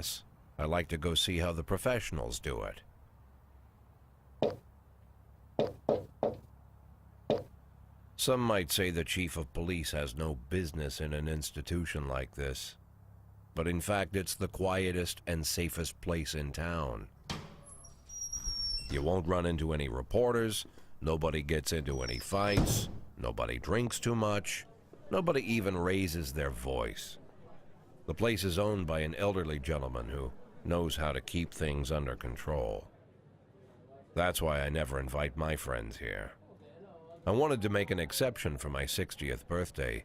guess. I like to go see how the professionals do it. Some might say the chief of police has no business in an institution like this. But in fact, it's the quietest and safest place in town. You won't run into any reporters, nobody gets into any fights, nobody drinks too much, nobody even raises their voice. The place is owned by an elderly gentleman who knows how to keep things under control. That's why I never invite my friends here. I wanted to make an exception for my 60th birthday,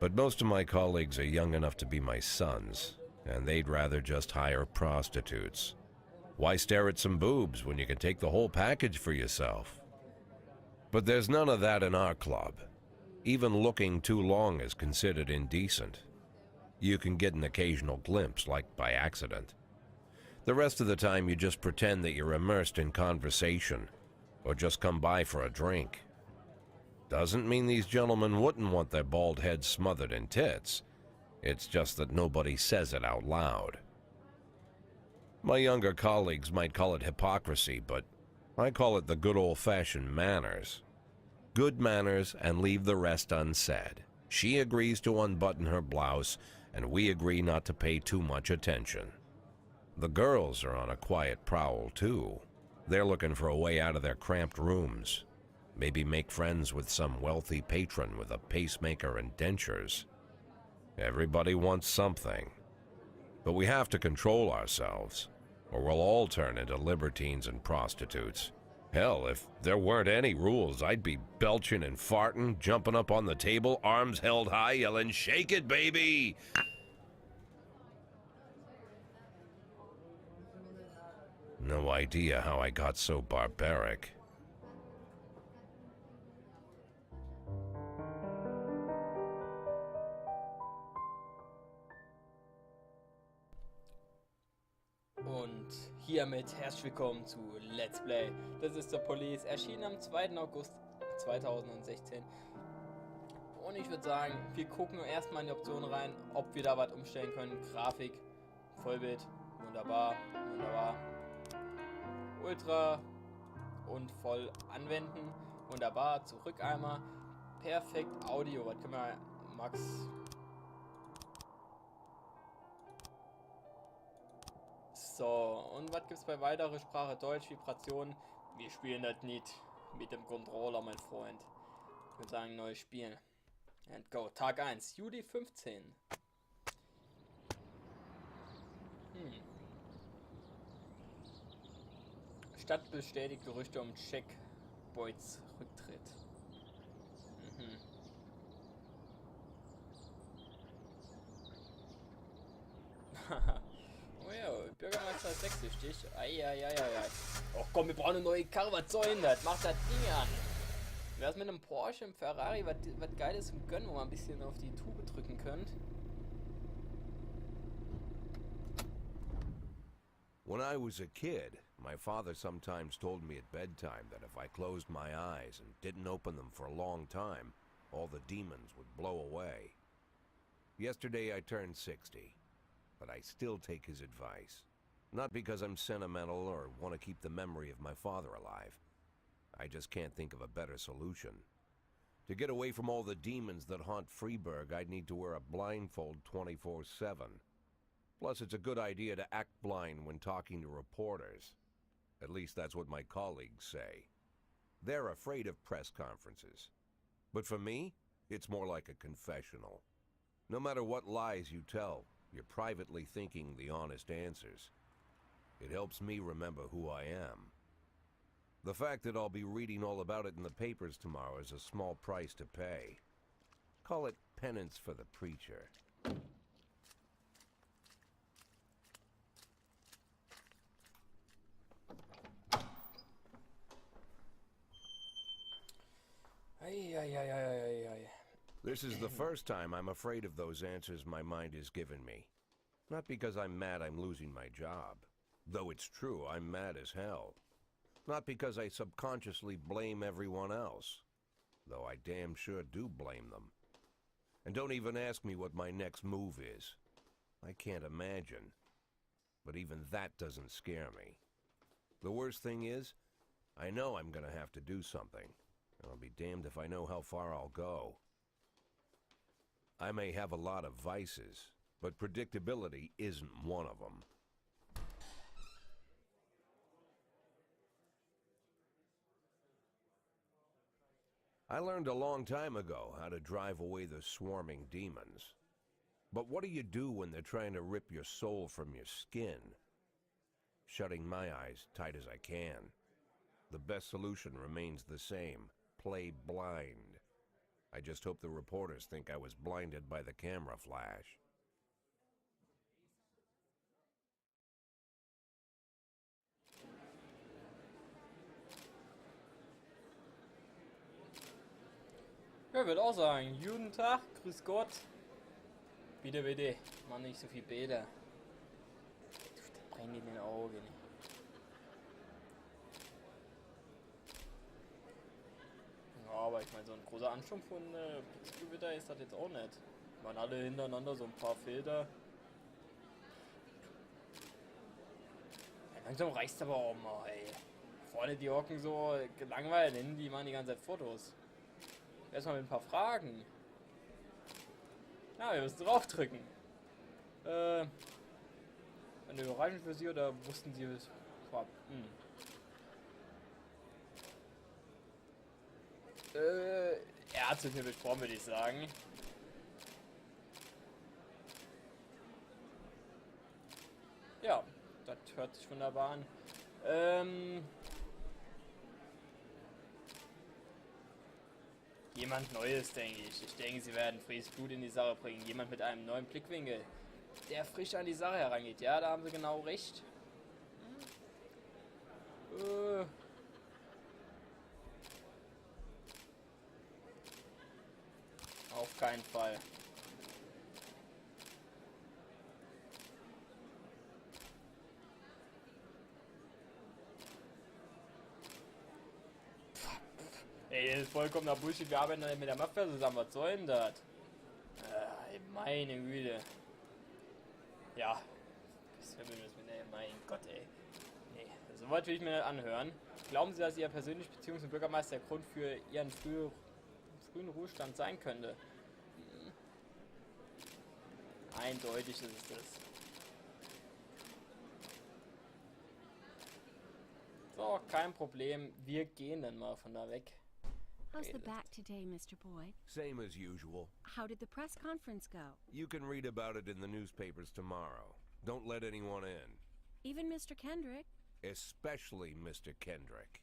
but most of my colleagues are young enough to be my sons, and they'd rather just hire prostitutes. Why stare at some boobs when you can take the whole package for yourself? But there's none of that in our club. Even looking too long is considered indecent. You can get an occasional glimpse, like by accident. The rest of the time you just pretend that you're immersed in conversation, or just come by for a drink. Doesn't mean these gentlemen wouldn't want their bald heads smothered in tits. It's just that nobody says it out loud. My younger colleagues might call it hypocrisy, but I call it the good old-fashioned manners. Good manners and leave the rest unsaid. She agrees to unbutton her blouse, and we agree not to pay too much attention. The girls are on a quiet prowl, too. They're looking for a way out of their cramped rooms. Maybe make friends with some wealthy patron with a pacemaker and dentures. Everybody wants something. But we have to control ourselves, or we'll all turn into libertines and prostitutes. Hell, if there weren't any rules, I'd be belching and farting, jumping up on the table, arms held high, yelling, "Shake it, baby!" No idea how I got so barbaric. Und hiermit herzlich willkommen zu Let's Play. Das ist der Police, erschienen am 2. August 2016. Und ich würde sagen, wir gucken erstmal in die Optionen rein, ob wir da was umstellen können. Grafik, Vollbild, wunderbar, wunderbar. Ultra und voll anwenden, wunderbar. Zurück einmal. Perfekt Audio, was können wir, Max? So, und was gibt's bei weiterer Sprache? Deutsch, Vibration. Wir spielen das nicht mit dem Controller, mein Freund. Ich würde sagen, neues Spiel. And go. Tag 1, Juli 15. Stadt bestätigt Gerüchte um Checkpoints Rücktritt. Oh ja, Bürgermeister ist sexsüchtig. Eieieiei. Och komm, wir brauchen eine neue Karre, was soll denn das? Mach das Ding an. Wär's mit einem Porsche, einem Ferrari, was Geiles zum Gönnen, wo man ein bisschen auf die Tube drücken könnt? When I was a kid, my father sometimes told me at bedtime that if I closed my eyes and didn't open them for a long time, all the demons would blow away. Yesterday I turned 60, but I still take his advice. Not because I'm sentimental or want to keep the memory of my father alive. I just can't think of a better solution. To get away from all the demons that haunt Freeburg, I'd need to wear a blindfold 24/7. Plus, it's a good idea to act blind when talking to reporters. At least that's what my colleagues say. They're afraid of press conferences. But for me, it's more like a confessional. No matter what lies you tell, you're privately thinking the honest answers. It helps me remember who I am. The fact that I'll be reading all about it in the papers tomorrow is a small price to pay. Call it penance for the preacher. Eieieiei. This is the first time I'm afraid of those answers my mind has given me. Not because I'm mad I'm losing my job. Though it's true, I'm mad as hell. Not because I subconsciously blame everyone else. Though I damn sure do blame them. And don't even ask me what my next move is. I can't imagine. but even that doesn't scare me. The worst thing is, I know I'm gonna have to do something. I'll be damned if I know how far I'll go. I may have a lot of vices, but predictability isn't one of them. I learned a long time ago how to drive away the swarming demons. But what do you do when they're trying to rip your soul from your skin? Shutting my eyes tight as I can. The best solution remains the same: play blind. I just hope the reporters think I was blinded by the camera flash. Ja, ich würde auch sagen, guten Tag, grüß Gott. Bitte, bitte, mach nicht so viel Bilder. Da brennt in den Augen. Ja, aber ich meine, so ein großer Ansturm von Blitzgewitter ist das jetzt auch nicht. Ich meine, alle hintereinander so ein paar Filter. Ja, langsam reicht's aber auch mal, ey. Vorne die hocken so gelangweilt hin, die machen die ganze Zeit Fotos. Erstmal mit ein paar Fragen. Ja, wir müssen draufdrücken. Eine Überraschung für Sie oder wussten Sie es vorab? Er hat sich mir besprochen, würde ich sagen. Ja, das hört sich wunderbar an. Jemand Neues, denke ich. Ich denke, sie werden frisches Blut in die Sache bringen. Jemand mit einem neuen Blickwinkel, der frisch an die Sache herangeht. Ja, da haben sie genau recht. Auf keinen Fall. Ey, das ist vollkommener Bullshit. Wir arbeiten mit der Mafia zusammen. Was soll denn das? Meine Güte. Ja. Mein Gott, ey. Nee, so weit will ich mir nicht anhören. Glauben Sie, dass Ihr persönliche Beziehung zum Bürgermeister der Grund für Ihren frühen Ruhestand sein könnte? Eindeutig ist es das. So, kein Problem. Wir gehen dann mal von da weg. How's the back today, Mr. Boyd? Same as usual. How did the press conference go? You can read about it in the newspapers tomorrow. Don't let anyone in. Even Mr. Kendrick? Especially Mr. Kendrick.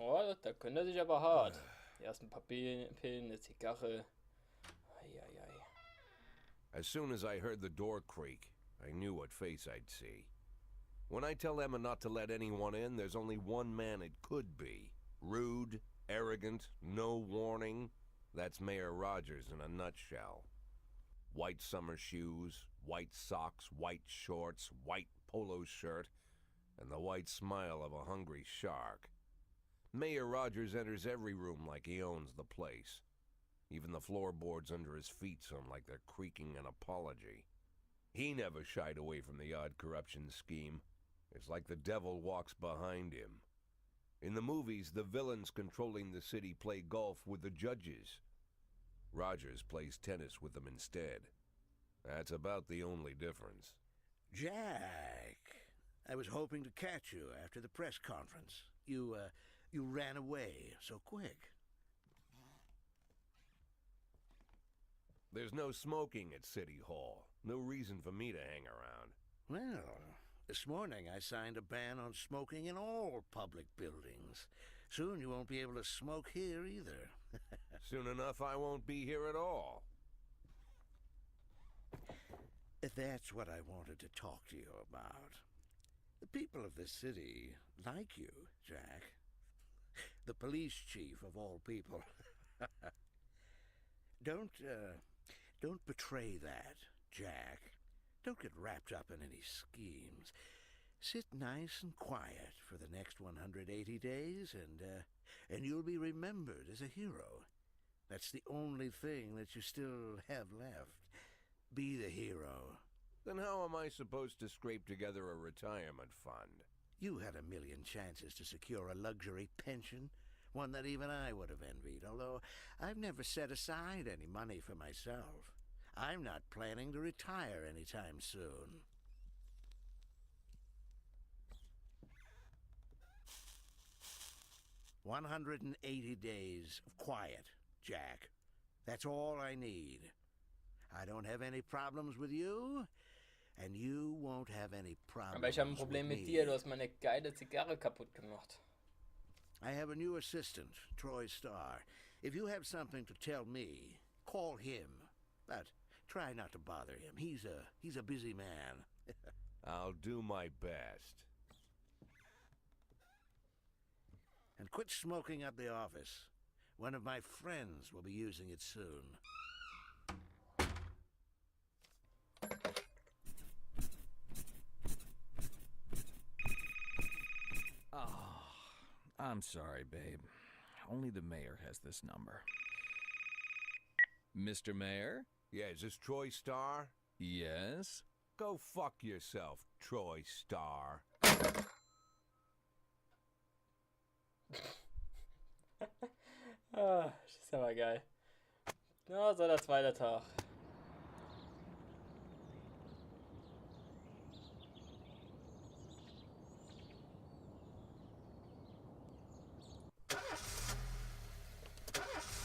Oh, da könnte er sich aber hart. Erst ein paar Pillen, eine Zigarre. Eieiei. As soon as I heard the door creak, I knew what face I'd see. When I tell Emma not to let anyone in, there's only one man it could be. Rude, arrogant, no warning. That's Mayor Rogers in a nutshell. White summer shoes, white socks, white shorts, white polo shirt, and the white smile of a hungry shark. Mayor Rogers enters every room like he owns the place. Even the floorboards under his feet sound like they're creaking an apology. He never shied away from the odd corruption scheme. It's like the devil walks behind him. In the movies, the villains controlling the city play golf with the judges. Rogers plays tennis with them instead. That's about the only difference. Jack, I was hoping to catch you after the press conference. You ran away so quick. There's no smoking at City Hall. No reason for me to hang around. Well, this morning I signed a ban on smoking in all public buildings. Soon you won't be able to smoke here either. Soon enough, I won't be here at all. That's what I wanted to talk to you about. The people of this city like you, Jack. The police chief of all people. Don't betray that, Jack. Don't get wrapped up in any schemes. Sit nice and quiet for the next 180 days, and you'll be remembered as a hero. That's the only thing that you still have left. Be the hero. Then how am I supposed to scrape together a retirement fund? You had a million chances to secure a luxury pension, one that even I would have envied, although I've never set aside any money for myself. I'm not planning to retire anytime soon. "180 days of quiet, Jack. That's all I need. I don't have any problems with you, and you won't have any problems Aber ich habe ein Problem with mit me. dir, du hast meine geile Zigarre kaputt gemacht. I have a new assistant, Troy Starr. If you have something to tell me, call him. But try not to bother him. He's a busy man. I'll do my best. And quit smoking up the office. One of my friends will be using it soon. Oh, I'm sorry, babe. Only the mayor has this number. Mr. Mayor? Yeah, is this Troy Starr? Yes? Go fuck yourself, Troy Starr. Ah, das ist ja mal geil. Ja, so der zweite Tag.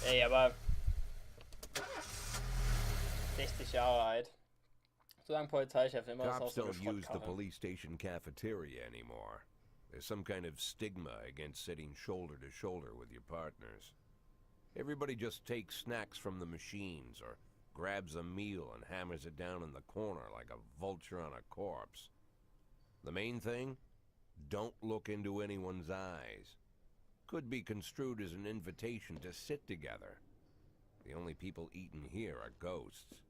Ey, aber 60 Jahre alt. So ein Polizeichef immer noch Cops so eine don't use the Schrottkarre. police station cafeteria anymore. There's some kind of stigma against sitting shoulder to shoulder with your partners. Everybody just takes snacks from the machines or grabs a meal and hammers it down in the corner like a vulture on a corpse. The main thing? Don't look into anyone's eyes. Could be construed as an invitation to sit together. The only people eating here are ghosts.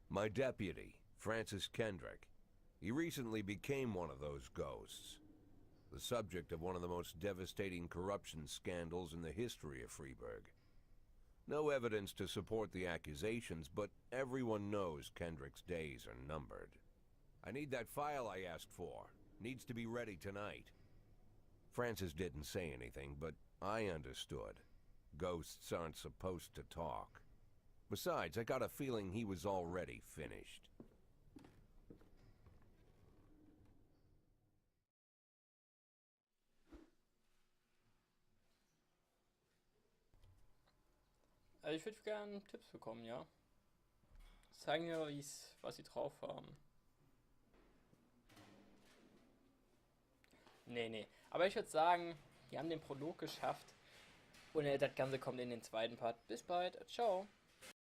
My deputy, Francis Kendrick. He recently became one of those ghosts. The subject of one of the most devastating corruption scandals in the history of Freeburg. No evidence to support the accusations, but everyone knows Kendrick's days are numbered. I need that file I asked for. Needs to be ready tonight. Francis didn't say anything, but I understood. Ghosts aren't supposed to talk. Besides, I got a feeling he was already finished. Also ich würde gerne Tipps bekommen, ja. Zeigen mir, was sie drauf haben. Nee. Aber ich würde sagen, wir haben den Prolog geschafft. Und das Ganze kommt in den zweiten Part. Bis bald. Ciao.